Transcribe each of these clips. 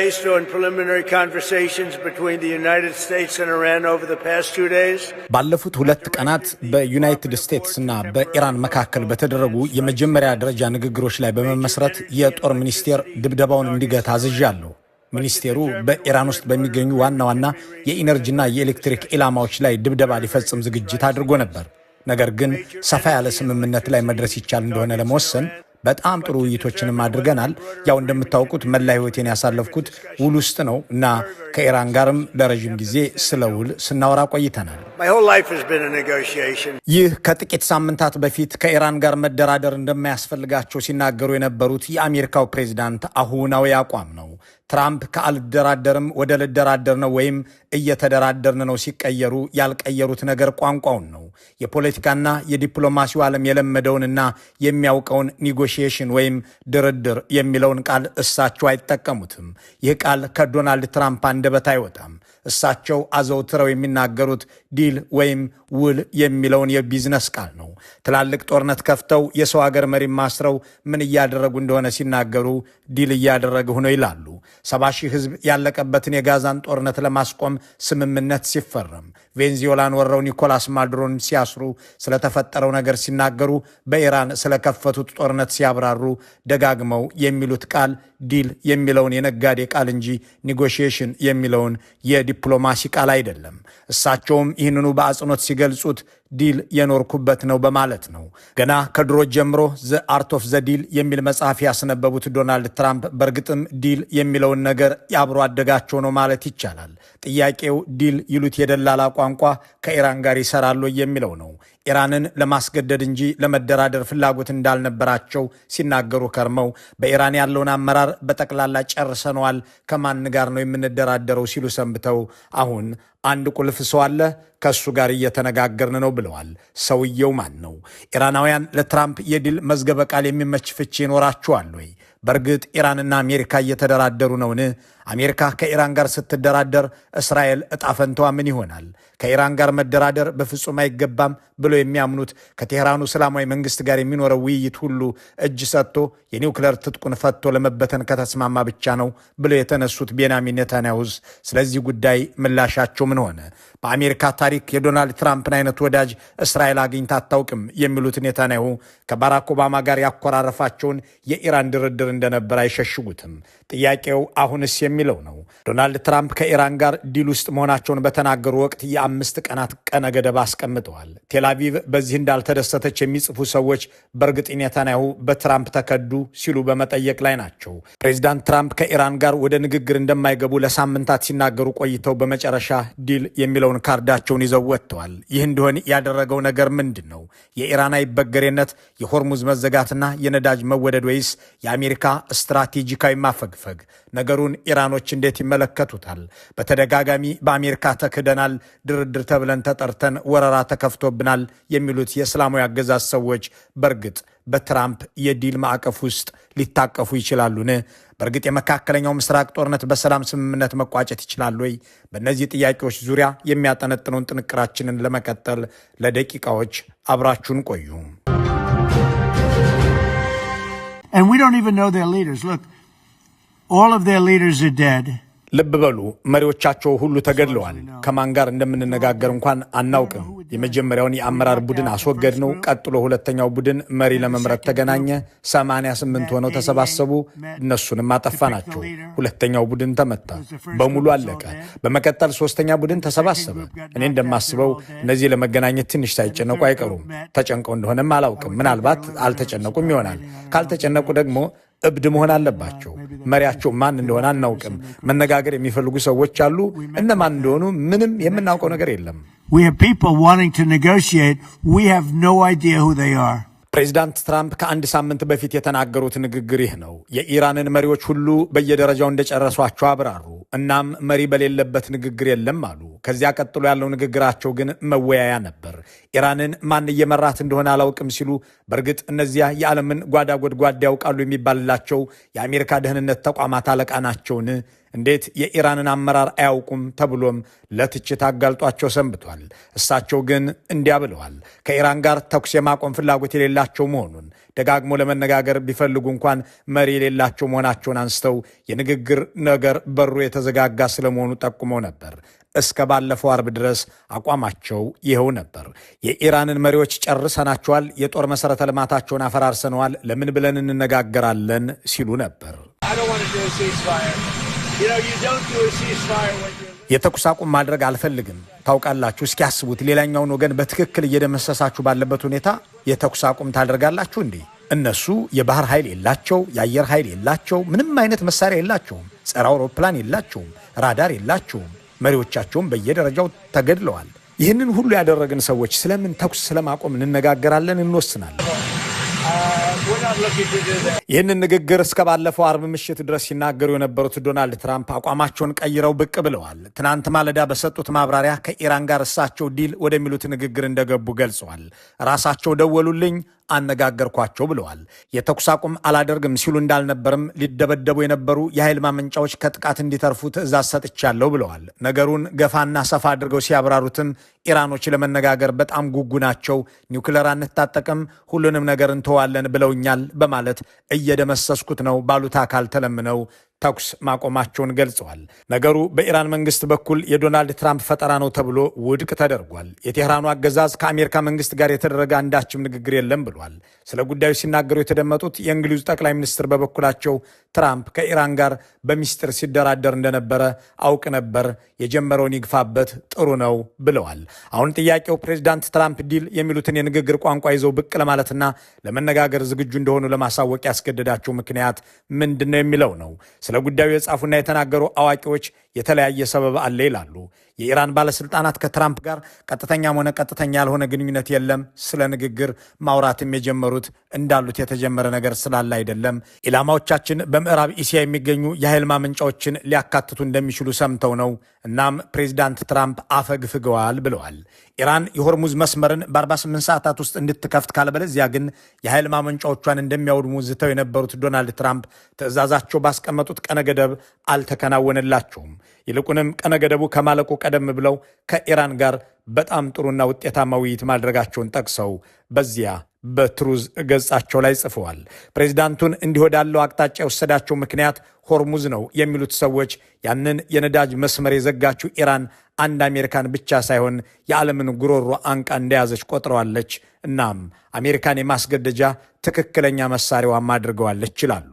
based on preliminary conversations between the United States and Iran over the past 2 days. ባለፉት ሁለት ቀናት በዩናይትድ ስቴትስ እና በኢራን መካከል በተደረጉ የመጀመሪያ ደረጃ ንግግሮች ላይ በመመስረት የጦር ሚኒስቴር ድብደባውን እንዲገታ አዝዣለሁ። ሚኒስቴሩ በኢራን ውስጥ በሚገኙ ዋና የኢነርጂና የኤሌክትሪክ ኢላማዎች ላይ ድብደባ ሊፈጽም ዝግጅት አድርጎ ነበር። ነገር ግን ሰፋ ያለ ስምምነት ላይ መድረስ ይቻል እንደሆነ ለመወሰን በጣም ጥሩ ውይይቶችንም አድርገናል። ያው እንደምታውቁት መላ ህይወቴን ያሳለፍኩት ውል ውስጥ ነው እና ከኢራን ጋርም ለረጅም ጊዜ ስለ ውል ስናወራ ቆይተናል። ይህ ከጥቂት ሳምንታት በፊት ከኢራን ጋር መደራደር እንደማያስፈልጋቸው ሲናገሩ የነበሩት የአሜሪካው ፕሬዝዳንት አሁናዊ አቋም ነው። ትራምፕ ከአልደራደርም ወደ ልደራደር ነው ወይም እየተደራደርን ነው ሲቀየሩ ያልቀየሩት ነገር ቋንቋውን ነው። የፖለቲካና የዲፕሎማሲው ዓለም የለመደውንና የሚያውቀውን ኔጎሺዬሽን ወይም ድርድር የሚለውን ቃል እሳቸው አይጠቀሙትም። ይህ ቃል ከዶናልድ ትራምፕ አንደበት አይወጣም። እሳቸው አዘውትረው የሚናገሩት ዲል ወይም ውል የሚለውን የቢዝነስ ቃል ነው። ትላልቅ ጦርነት ከፍተው የሰው ሀገር መሪ ማስረው ምን እያደረጉ እንደሆነ ሲናገሩ ዲል እያደረጉ ነው ይላሉ። 70,000 ህዝብ ያለቀበትን የጋዛን ጦርነት ለማስቆም ስምምነት ሲፈረም፣ ቬንዙዌላን ወረው ኒኮላስ ማዱሮን ሲያስሩ፣ ስለተፈጠረው ነገር ሲናገሩ፣ በኢራን ስለከፈቱት ጦርነት ሲያብራሩ ደጋግመው የሚሉት ቃል ዲል የሚለውን የነጋዴ ቃል እንጂ ኔጎሺዬሽን የሚለውን የዲፕሎማሲ ቃል አይደለም። እሳቸውም ይህንኑ በአጽንኦት ሲገልጹት ዲል የኖርኩበት ነው በማለት ነው። ገና ከድሮ ጀምሮ ዘ አርት ኦፍ ዘ ዲል የሚል መጽሐፍ ያስነበቡት ዶናልድ ትራምፕ በእርግጥም ዲል የሚለውን ነገር ያብሮ አደጋቸው ነው ማለት ይቻላል። ጥያቄው ዲል ይሉት የደላላ ቋንቋ ከኢራን ጋር ይሰራሉ የሚለው ነው። ኢራንን ለማስገደድ እንጂ ለመደራደር ፍላጎት እንዳልነበራቸው ሲናገሩ ከርመው በኢራን ያለውን አመራር በጠቅላላ ጨርሰነዋል፣ ከማን ጋር ነው የምንደራደረው ሲሉ ሰንብተው አሁን አንድ ቁልፍ ሰው አለ፣ ከሱ ጋር እየተነጋገርን ነው ብለዋል። ሰውየው ማን ነው? ኢራናውያን ለትራምፕ የዲል መዝገበ ቃል የሚመች ፍቺ ይኖራቸዋል ወይ? በእርግጥ ኢራንና አሜሪካ እየተደራደሩ ነውን? አሜሪካ ከኢራን ጋር ስትደራደር እስራኤል እጣ ፈንታዋ ምን ይሆናል? ከኢራን ጋር መደራደር በፍጹም አይገባም ብሎ የሚያምኑት ከቴህራኑ እስላማዊ መንግስት ጋር የሚኖረው ውይይት ሁሉ እጅ ሰጥቶ የኒውክሌር ትጥቁን ፈቶ ለመበተን ከተስማማ ብቻ ነው ብሎ የተነሱት ቤንያሚን ኔታንያሁስ ስለዚህ ጉዳይ ምላሻቸው ምን ሆነ? በአሜሪካ ታሪክ የዶናልድ ትራምፕን አይነት ወዳጅ እስራኤል አግኝታ አታውቅም የሚሉት ኔታንያሁ ከባራክ ኦባማ ጋር ያኮራረፋቸውን የኢራን ድርድር እንደነበር አይሸሽጉትም። ጥያቄው አሁንስ የሚለው ነው። ዶናልድ ትራምፕ ከኢራን ጋር ዲል ውስጥ መሆናቸውን በተናገሩ ወቅት የ5 ቀናት ቀነ ገደብ አስቀምጠዋል። ቴልአቪቭ በዚህ እንዳልተደሰተች የሚጽፉ ሰዎች በእርግጥ ኔታንያሁ በትራምፕ ተከዱ ሲሉ በመጠየቅ ላይ ናቸው። ፕሬዚዳንት ትራምፕ ከኢራን ጋር ወደ ንግግር እንደማይገቡ ለሳምንታት ሲናገሩ ቆይተው በመጨረሻ ዲል የሚለውን ካርዳቸውን ይዘው ወጥተዋል። ይህ እንዲሆን ያደረገው ነገር ምንድን ነው? የኢራን አይበገሬነት፣ የሆርሙዝ መዘጋትና የነዳጅ መወደድ ወይስ የአሜሪካ ስትራቴጂካዊ ማፈግፈግ? ነገሩን ኢራኖች እንዴት ይመለከቱታል? በተደጋጋሚ በአሜሪካ ተክደናል፣ ድርድር ተብለን ተጠርተን ወረራ ተከፍቶብናል የሚሉት የእስላማዊ አገዛዝ ሰዎች በእርግጥ በትራምፕ የዲል ማዕቀፍ ውስጥ ሊታቀፉ ይችላሉን? በእርግጥ የመካከለኛው ምስራቅ ጦርነት በሰላም ስምምነት መቋጨት ይችላል ወይ? በእነዚህ ጥያቄዎች ዙሪያ የሚያጠነጥነውን ጥንቅራችንን ለመቀጠል ለደቂቃዎች አብራችሁን ቆዩ። And we don't even know their leaders. Look, all of their leaders are dead. ልብ በሉ፣ መሪዎቻቸው ሁሉ ተገድለዋል። ከማን ጋር እንደምንነጋገር እንኳን አናውቅም። የመጀመሪያውን የአመራር ቡድን አስወገድ ነው። ቀጥሎ ሁለተኛው ቡድን መሪ ለመምረጥ ተገናኘ። 88 ሆነው ተሰባሰቡ። እነሱንም አጠፋናቸው። ሁለተኛው ቡድን ተመታ፣ በሙሉ አለቀ። በመቀጠል ሶስተኛ ቡድን ተሰባሰበ። እኔ እንደማስበው እነዚህ ለመገናኘት ትንሽ ሳይጨነቁ አይቀሩም። ተጨንቀው እንደሆነም አላውቅም። ምናልባት አልተጨነቁም ይሆናል። ካልተጨነቁ ደግሞ እብድ መሆን አለባቸው። መሪያቸው ማን እንደሆነ አናውቅም። መነጋገር የሚፈልጉ ሰዎች አሉ። እነማን እንደሆኑ ምንም የምናውቀው ነገር የለም። We have people wanting to negotiate. We have no idea who they are. ፕሬዚዳንት ትራምፕ ከአንድ ሳምንት በፊት የተናገሩት ንግግር ይህ ነው። የኢራንን መሪዎች ሁሉ በየደረጃው እንደጨረሷቸው አብራሩ። እናም መሪ በሌለበት ንግግር የለም አሉ። ከዚያ ቀጥሎ ያለው ንግግራቸው ግን መወያያ ነበር። ኢራንን ማን እየመራት እንደሆነ አላውቅም ሲሉ፣ በእርግጥ እነዚያ የዓለምን ጓዳ ጎድጓዳ ያውቃሉ የሚባልላቸው የአሜሪካ ደህንነት ተቋማት አለቃ ናቸውን? እንዴት የኢራንን አመራር አያውቁም ተብሎም ለትችት አጋልጧቸው ሰንብቷል። እሳቸው ግን እንዲያ ብለዋል። ከኢራን ጋር ተኩስ የማቆም ፍላጎት የሌላቸው መሆኑን ደጋግሞ ለመነጋገር ቢፈልጉ እንኳን መሪ የሌላቸው መሆናቸውን አንስተው የንግግር ነገር በሩ የተዘጋጋ ስለመሆኑ ጠቁመው ነበር። እስከ ባለፈው አርብ ድረስ አቋማቸው ይኸው ነበር። የኢራንን መሪዎች ጨርሰናቸዋል፣ የጦር መሠረተ ልማታቸውን አፈራርሰነዋል፣ ለምን ብለን እንነጋገራለን ሲሉ ነበር። የተኩስ አቁም ማድረግ አልፈልግም። ታውቃላችሁ፣ እስኪ ያስቡት፣ ሌላኛውን ወገን በትክክል እየደመሰሳችሁ ባለበት ሁኔታ የተኩስ አቁም ታደርጋላችሁ እንዴ? እነሱ የባህር ኃይል የላቸው፣ የአየር ኃይል የላቸው፣ ምንም አይነት መሳሪያ የላቸውም፣ ጸረ አውሮፕላን የላቸውም፣ ራዳር የላቸውም። መሪዎቻቸውም በየደረጃው ተገድለዋል። ይህንን ሁሉ ያደረግን ሰዎች ስለምን ተኩስ ስለማቆም እንነጋገራለን፣ እንወስናለን? ይህንን ንግግር እስከ ባለፈው አርብ ምሽት ድረስ ሲናገሩ የነበሩት ዶናልድ ትራምፕ አቋማቸውን ቀይረው ብቅ ብለዋል። ትናንት ማለዳ በሰጡት ማብራሪያ ከኢራን ጋር እሳቸው ዲል ወደሚሉት ንግግር እንደገቡ ገልጸዋል። ራሳቸው ደወሉልኝ፣ አነጋገርኳቸው ብለዋል። የተኩስ አቁም አላደርግም ሲሉ እንዳልነበርም ሊደበደቡ የነበሩ የኃይል ማመንጫዎች ከጥቃት እንዲተርፉ ትዕዛዝ ሰጥቻለሁ ብለዋል። ነገሩን ገፋና ሰፋ አድርገው ሲያብራሩትም ኢራኖች ለመነጋገር በጣም ጉጉ ናቸው፣ ኒውክለር አንታጠቅም፣ ሁሉንም ነገር እንተዋለን ብለውኛል በማለት እየደመሰስኩት ነው ባሉት አካል ተለምነው ተኩስ ማቆማቸውን ገልጸዋል። ነገሩ በኢራን መንግስት በኩል የዶናልድ ትራምፕ ፈጠራ ነው ተብሎ ውድቅ ተደርጓል። የቴህራኑ አገዛዝ ከአሜሪካ መንግስት ጋር የተደረገ አንዳችም ንግግር የለም ብሏል። ስለ ጉዳዩ ሲናገሩ የተደመጡት የእንግሊዙ ጠቅላይ ሚኒስትር በበኩላቸው ትራምፕ ከኢራን ጋር በሚስጥር ሲደራደር እንደነበረ አውቅ ነበር፣ የጀመረውን ይግፋበት፣ ጥሩ ነው ብለዋል። አሁን ጥያቄው ፕሬዚዳንት ትራምፕ ዲል የሚሉትን የንግግር ቋንቋ ይዘው ብቅ ለማለትና ለመነጋገር ዝግጁ እንደሆኑ ለማሳወቅ ያስገደዳቸው ምክንያት ምንድን ነው የሚለው ነው። ስለ ጉዳዩ የጻፉና የተናገሩ አዋቂዎች የተለያየ ሰበብ አለ ይላሉ። የኢራን ባለስልጣናት ከትራምፕ ጋር ቀጥተኛም ሆነ ቀጥተኛ ያልሆነ ግንኙነት የለም፣ ስለ ንግግር ማውራትም የጀመሩት እንዳሉት የተጀመረ ነገር ስላለ አይደለም፣ ኢላማዎቻችን በምዕራብ እስያ የሚገኙ የኃይል ማመንጫዎችን ሊያካትቱ እንደሚችሉ ሰምተው ነው፣ እናም ፕሬዚዳንት ትራምፕ አፈግፍገዋል ብለዋል። ኢራን የሆርሙዝ መስመርን በ48 ሰዓታት ውስጥ እንድትከፍት ካለበለዚያ ግን የኃይል ማመንጫዎቿን እንደሚያወድሙ ዝተው የነበሩት ዶናልድ ትራምፕ ትዕዛዛቸው ባስቀመጡት ቀነ ገደብ አልተከናወነላቸውም። ይልቁንም ቀነ ገደቡ ከማለቁ ቀደም ብለው ከኢራን ጋር በጣም ጥሩና ውጤታማ ውይይት ማድረጋቸውን ጠቅሰው በዚያ በትሩዝ ገጻቸው ላይ ጽፈዋል። ፕሬዚዳንቱን እንዲህ ወዳለው አቅጣጫ የወሰዳቸው ምክንያት ሆርሙዝ ነው የሚሉት ሰዎች ያንን የነዳጅ መስመር የዘጋችው ኢራን አንድ አሜሪካን ብቻ ሳይሆን የዓለምን ጉሮሮ አንቃ እንደያዘች ቆጥረዋለች። እናም አሜሪካን የማስገደጃ ትክክለኛ መሳሪያዋም አድርገዋለች ይላሉ።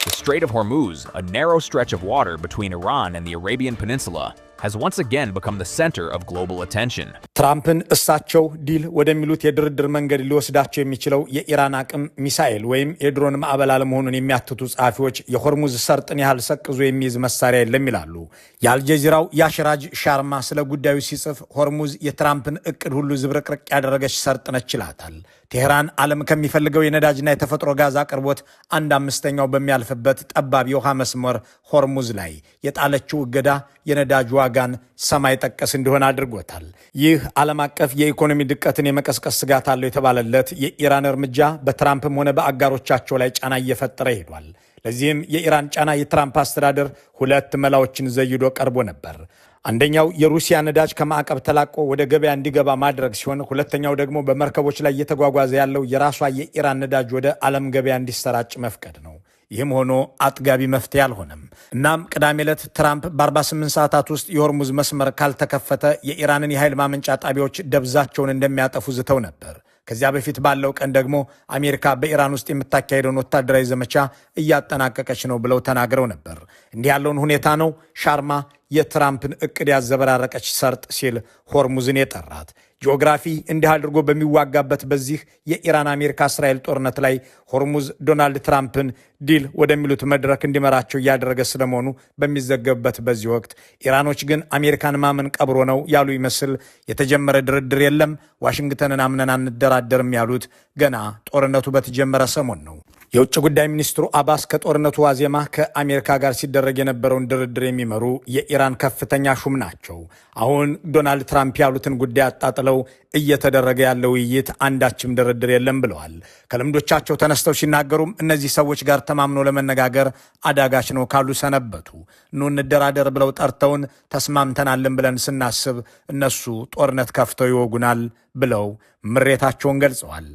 The Strait of Hormuz, a narrow stretch of water between Iran and the Arabian Peninsula, has once again become the center of global attention. ትራምፕን እሳቸው ዲል ወደሚሉት የድርድር መንገድ ሊወስዳቸው የሚችለው የኢራን አቅም ሚሳኤል ወይም የድሮን ማዕበል አለመሆኑን የሚያትቱ ጸሐፊዎች የሆርሙዝ ሰርጥን ያህል ሰቅዞ የሚይዝ መሳሪያ የለም ይላሉ። የአልጀዚራው ያሽራጅ ሻርማ ስለ ጉዳዩ ሲጽፍ ሆርሙዝ የትራምፕን እቅድ ሁሉ ዝብርቅርቅ ያደረገች ሰርጥ ነች ይላታል። ቴህራን ዓለም ከሚፈልገው የነዳጅና የተፈጥሮ ጋዝ አቅርቦት 1/5ኛው በሚያልፍበት ጠባብ የውሃ መስመር ሆርሙዝ ላይ የጣለችው እገዳ የነዳጅ ዋጋን ሰማይ ጠቀስ እንዲሆን አድርጎታል። ይህ ዓለም አቀፍ የኢኮኖሚ ድቀትን የመቀስቀስ ስጋት አለው የተባለለት የኢራን እርምጃ በትራምፕም ሆነ በአጋሮቻቸው ላይ ጫና እየፈጠረ ሄዷል። ለዚህም የኢራን ጫና የትራምፕ አስተዳደር ሁለት መላዎችን ዘይዶ ቀርቦ ነበር። አንደኛው የሩሲያ ነዳጅ ከማዕቀብ ተላቆ ወደ ገበያ እንዲገባ ማድረግ ሲሆን፣ ሁለተኛው ደግሞ በመርከቦች ላይ እየተጓጓዘ ያለው የራሷ የኢራን ነዳጅ ወደ ዓለም ገበያ እንዲሰራጭ መፍቀድ ነው። ይህም ሆኖ አጥጋቢ መፍትሄ አልሆነም። እናም ቅዳሜ ዕለት ትራምፕ በ48 ሰዓታት ውስጥ የሆርሙዝ መስመር ካልተከፈተ የኢራንን የኃይል ማመንጫ ጣቢያዎች ደብዛቸውን እንደሚያጠፉ ዝተው ነበር። ከዚያ በፊት ባለው ቀን ደግሞ አሜሪካ በኢራን ውስጥ የምታካሄደውን ወታደራዊ ዘመቻ እያጠናቀቀች ነው ብለው ተናግረው ነበር። እንዲህ ያለውን ሁኔታ ነው ሻርማ የትራምፕን እቅድ ያዘበራረቀች ሰርጥ ሲል ሆርሙዝን የጠራት። ጂኦግራፊ እንዲህ አድርጎ በሚዋጋበት በዚህ የኢራን አሜሪካ እስራኤል ጦርነት ላይ ሆርሙዝ ዶናልድ ትራምፕን ዲል ወደሚሉት መድረክ እንዲመራቸው እያደረገ ስለመሆኑ በሚዘገብበት በዚህ ወቅት ኢራኖች ግን አሜሪካን ማመን ቀብሮ ነው ያሉ ይመስል የተጀመረ ድርድር የለም፣ ዋሽንግተንን አምነን አንደራደርም ያሉት ገና ጦርነቱ በተጀመረ ሰሞን ነው። የውጭ ጉዳይ ሚኒስትሩ አባስ ከጦርነቱ ዋዜማ ከአሜሪካ ጋር ሲደረግ የነበረውን ድርድር የሚመሩ የኢራን ከፍተኛ ሹም ናቸው። አሁን ዶናልድ ትራምፕ ያሉትን ጉዳይ አጣጥለው እየተደረገ ያለው ውይይት አንዳችም ድርድር የለም ብለዋል። ከልምዶቻቸው ተነስተው ሲናገሩም እነዚህ ሰዎች ጋር ተማምኖ ለመነጋገር አዳጋች ነው ካሉ ሰነበቱ። ኑ እንደራደር ብለው ጠርተውን ተስማምተናልን ብለን ስናስብ እነሱ ጦርነት ከፍተው ይወጉናል ብለው ምሬታቸውን ገልጸዋል።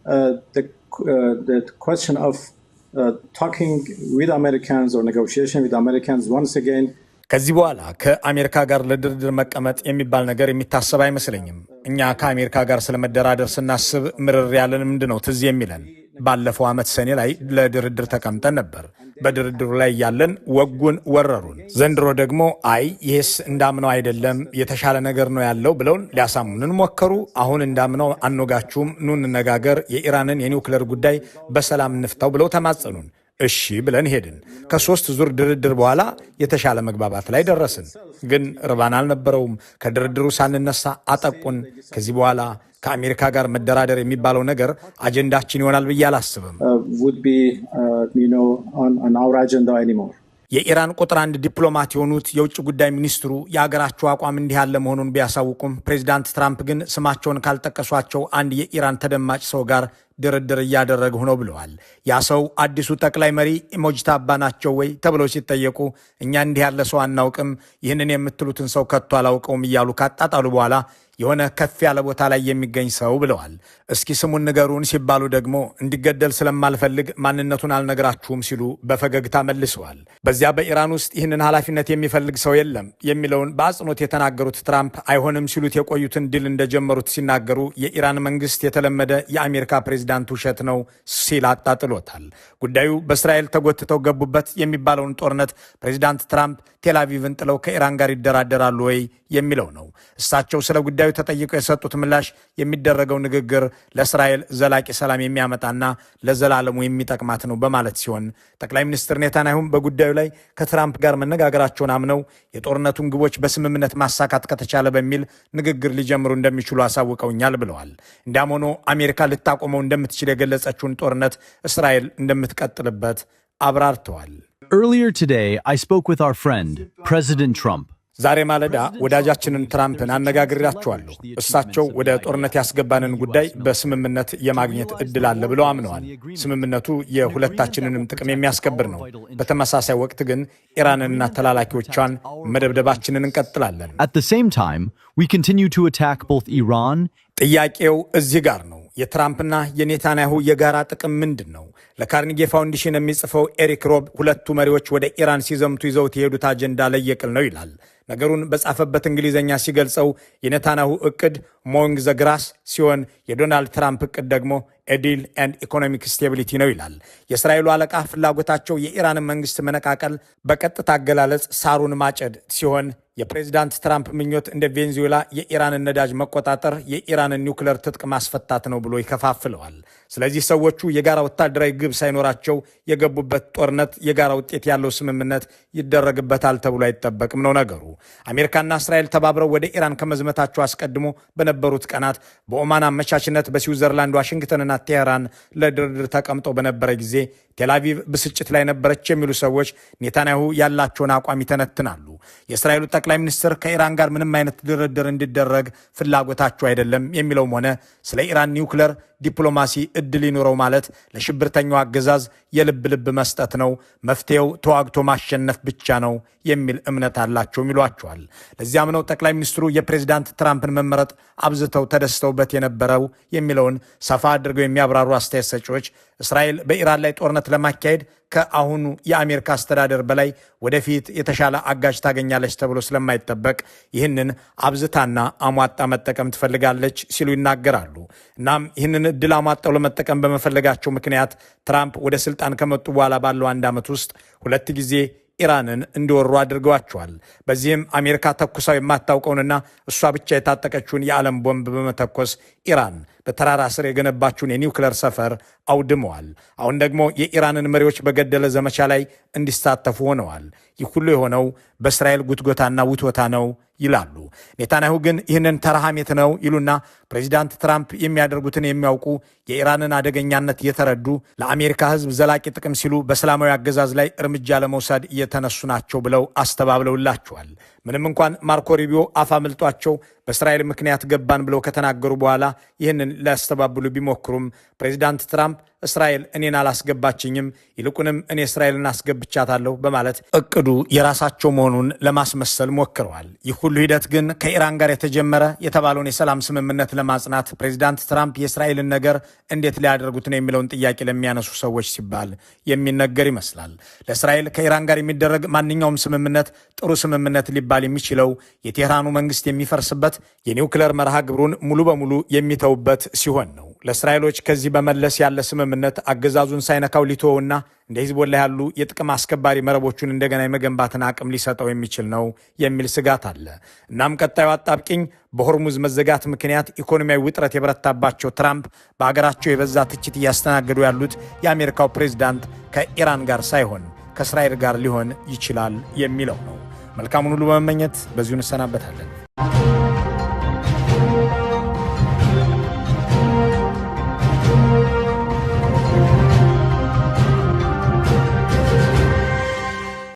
the question of talking with Americans or negotiation with Americans once again. ከዚህ በኋላ ከአሜሪካ ጋር ለድርድር መቀመጥ የሚባል ነገር የሚታሰብ አይመስለኝም። እኛ ከአሜሪካ ጋር ስለመደራደር ስናስብ ምርር ያለን ምንድነው ትዝ የሚለን? ባለፈው ዓመት ሰኔ ላይ ለድርድር ተቀምጠን ነበር። በድርድሩ ላይ ያለን ወጉን ወረሩን። ዘንድሮ ደግሞ አይ ይህስ እንዳምነው አይደለም የተሻለ ነገር ነው ያለው ብለውን ሊያሳሙንን ሞከሩ። አሁን እንዳምነው አንወጋችሁም፣ ኑ እንነጋገር፣ የኢራንን የኒውክሌር ጉዳይ በሰላም እንፍታው ብለው ተማጸኑን። እሺ ብለን ሄድን። ከ3 ዙር ድርድር በኋላ የተሻለ መግባባት ላይ ደረስን። ግን ርባን አልነበረውም። ከድርድሩ ሳንነሳ አጠቁን። ከዚህ በኋላ ከአሜሪካ ጋር መደራደር የሚባለው ነገር አጀንዳችን ይሆናል ብዬ አላስብም። የኢራን ቁጥር 1 ዲፕሎማት የሆኑት የውጭ ጉዳይ ሚኒስትሩ የአገራቸው አቋም እንዲህ ያለ መሆኑን ቢያሳውቁም ፕሬዚዳንት ትራምፕ ግን ስማቸውን ካልጠቀሷቸው አንድ የኢራን ተደማጭ ሰው ጋር ድርድር እያደረግሁ ነው ብለዋል። ያ ሰው አዲሱ ጠቅላይ መሪ ሙጅታባ ናቸው ወይ ተብለው ሲጠየቁ እኛ እንዲህ ያለ ሰው አናውቅም፣ ይህንን የምትሉትን ሰው ከቶ አላውቀውም እያሉ ካጣጣሉ በኋላ የሆነ ከፍ ያለ ቦታ ላይ የሚገኝ ሰው ብለዋል። እስኪ ስሙን ንገሩን ሲባሉ ደግሞ እንዲገደል ስለማልፈልግ ማንነቱን አልነግራችሁም ሲሉ በፈገግታ መልሰዋል። በዚያ በኢራን ውስጥ ይህንን ኃላፊነት የሚፈልግ ሰው የለም የሚለውን በአጽንኦት የተናገሩት ትራምፕ አይሆንም ሲሉት የቆዩትን ድል እንደጀመሩት ሲናገሩ የኢራን መንግስት የተለመደ የአሜሪካ ፕሬዚዳንት ውሸት ነው ሲል አጣጥሎታል። ጉዳዩ በእስራኤል ተጎትተው ገቡበት የሚባለውን ጦርነት ፕሬዚዳንት ትራምፕ ቴልአቪቭን ጥለው ከኢራን ጋር ይደራደራሉ ወይ የሚለው ነው። እሳቸው ስለ ጉዳዩ ተጠይቀው የሰጡት ምላሽ የሚደረገው ንግግር ለእስራኤል ዘላቂ ሰላም የሚያመጣና ለዘላለሙ የሚጠቅማት ነው በማለት ሲሆን ጠቅላይ ሚኒስትር ኔታንያሁም በጉዳዩ ላይ ከትራምፕ ጋር መነጋገራቸውን አምነው የጦርነቱን ግቦች በስምምነት ማሳካት ከተቻለ በሚል ንግግር ሊጀምሩ እንደሚችሉ አሳውቀውኛል ብለዋል። እንዲያም ሆኖ አሜሪካ ልታቆመው እንደምትችል የገለጸችውን ጦርነት እስራኤል እንደምትቀጥልበት አብራርተዋል። Earlier today, I spoke with our friend, President Trump. ዛሬ ማለዳ ወዳጃችንን ትራምፕን አነጋግሬያቸዋለሁ። እሳቸው ወደ ጦርነት ያስገባንን ጉዳይ በስምምነት የማግኘት እድል አለ ብለው አምነዋል። ስምምነቱ የሁለታችንንም ጥቅም የሚያስከብር ነው። በተመሳሳይ ወቅት ግን ኢራንንና ተላላኪዎቿን መደብደባችንን እንቀጥላለን። At the same time, we continue to attack both Iran. ጥያቄው እዚህ ጋር ነው። የትራምፕና የኔታንያሁ የጋራ ጥቅም ምንድን ነው? ለካርኒጌ ፋውንዴሽን የሚጽፈው ኤሪክ ሮብ ሁለቱ መሪዎች ወደ ኢራን ሲዘምቱ ይዘውት የሄዱት አጀንዳ ለየቅል ነው ይላል። ነገሩን በጻፈበት እንግሊዝኛ ሲገልጸው የኔታንያሁ እቅድ ሞዊንግ ዘ ግራስ ሲሆን የዶናልድ ትራምፕ እቅድ ደግሞ ኤዲል ኤንድ ኢኮኖሚክ ስቴቢሊቲ ነው ይላል። የእስራኤሉ አለቃ ፍላጎታቸው የኢራንን መንግስት መነቃቀል፣ በቀጥታ አገላለጽ ሳሩን ማጨድ ሲሆን የፕሬዚዳንት ትራምፕ ምኞት እንደ ቬንዙዌላ የኢራንን ነዳጅ መቆጣጠር፣ የኢራንን ኒውክሌር ትጥቅ ማስፈታት ነው ብሎ ይከፋፍለዋል። ስለዚህ ሰዎቹ የጋራ ወታደራዊ ግብ ሳይኖራቸው የገቡበት ጦርነት የጋራ ውጤት ያለው ስምምነት ይደረግበታል ተብሎ አይጠበቅም ነው ነገሩ። አሜሪካና እስራኤል ተባብረው ወደ ኢራን ከመዝመታቸው አስቀድሞ በነበሩት ቀናት በኦማን አመቻችነት በስዊዘርላንድ ዋሽንግተንና ቴህራን ለድርድር ተቀምጠው በነበረ ጊዜ ቴልአቪቭ ብስጭት ላይ ነበረች የሚሉ ሰዎች ኔታንያሁ ያላቸውን አቋም ይተነትናሉ። የእስራኤሉ ጠቅላይ ሚኒስትር ከኢራን ጋር ምንም አይነት ድርድር እንዲደረግ ፍላጎታቸው አይደለም የሚለውም ሆነ ስለ ኢራን ኒውክሌር ዲፕሎማሲ እድል ይኑረው ማለት ለሽብርተኛው አገዛዝ የልብ ልብ መስጠት ነው፣ መፍትሄው ተዋግቶ ማሸነፍ ብቻ ነው የሚል እምነት አላቸው ይሏቸዋል። ለዚያም ነው ጠቅላይ ሚኒስትሩ የፕሬዚዳንት ትራምፕን መመረጥ አብዝተው ተደስተውበት የነበረው የሚለውን ሰፋ አድርገው የሚያብራሩ አስተያየት ሰጪዎች እስራኤል በኢራን ላይ ጦርነት ለማካሄድ ከአሁኑ የአሜሪካ አስተዳደር በላይ ወደፊት የተሻለ አጋዥ ታገኛለች ተብሎ ስለማይጠበቅ ይህንን አብዝታና አሟጣ መጠቀም ትፈልጋለች ሲሉ ይናገራሉ። እናም ይህንን እድል አሟጣው ለመጠቀም በመፈለጋቸው ምክንያት ትራምፕ ወደ ስልጣን ከመጡ በኋላ ባለው 1 ዓመት ውስጥ 2 ጊዜ ኢራንን እንዲወሩ አድርገዋቸዋል። በዚህም አሜሪካ ተኩሳው የማታውቀውንና እሷ ብቻ የታጠቀችውን የዓለም ቦምብ በመተኮስ ኢራን በተራራ ስር የገነባችውን የኒውክለር ሰፈር አውድመዋል። አሁን ደግሞ የኢራንን መሪዎች በገደለ ዘመቻ ላይ እንዲሳተፉ ሆነዋል። ይህ ሁሉ የሆነው በእስራኤል ጉትጎታና ውትወታ ነው ይላሉ። ኔታንያሁ ግን ይህንን ተራ ሐሜት ነው ይሉና ፕሬዚዳንት ትራምፕ የሚያደርጉትን የሚያውቁ የኢራንን አደገኛነት የተረዱ ለአሜሪካ ሕዝብ ዘላቂ ጥቅም ሲሉ በእስላማዊ አገዛዝ ላይ እርምጃ ለመውሰድ እየተነሱ ናቸው ብለው አስተባብለውላቸዋል። ምንም እንኳን ማርኮ ሩቢዮ አፍ አምልጧቸው በእስራኤል ምክንያት ገባን ብለው ከተናገሩ በኋላ ይህንን ሊያስተባብሉ ቢሞክሩም ፕሬዚዳንት ትራምፕ እስራኤል እኔን አላስገባችኝም፣ ይልቁንም እኔ እስራኤልን አስገብቻታለሁ በማለት እቅዱ የራሳቸው መሆኑን ለማስመሰል ሞክረዋል። ይህ ሁሉ ሂደት ግን ከኢራን ጋር የተጀመረ የተባለውን የሰላም ስምምነት ለማጽናት ፕሬዚዳንት ትራምፕ የእስራኤልን ነገር እንዴት ሊያደርጉት ነው የሚለውን ጥያቄ ለሚያነሱ ሰዎች ሲባል የሚነገር ይመስላል። ለእስራኤል ከኢራን ጋር የሚደረግ ማንኛውም ስምምነት ጥሩ ስምምነት ሊባል የሚችለው የቴህራኑ መንግስት የሚፈርስበት የኒውክለር መርሃ ግብሩን ሙሉ በሙሉ የሚተውበት ሲሆን ነው። ለእስራኤሎች ከዚህ በመለስ ያለ ስምምነት አገዛዙን ሳይነካው ሊተወውና እንደ ሂዝቦላ ያሉ የጥቅም አስከባሪ መረቦቹን እንደገና የመገንባትን አቅም ሊሰጠው የሚችል ነው የሚል ስጋት አለ። እናም ቀጣዩ አጣብቂኝ በሆርሙዝ መዘጋት ምክንያት ኢኮኖሚያዊ ውጥረት የበረታባቸው ትራምፕ በሀገራቸው የበዛ ትችት እያስተናገዱ ያሉት የአሜሪካው ፕሬዝዳንት ከኢራን ጋር ሳይሆን ከእስራኤል ጋር ሊሆን ይችላል የሚለው ነው። መልካሙን ሁሉ በመመኘት በዚሁ እንሰናበታለን።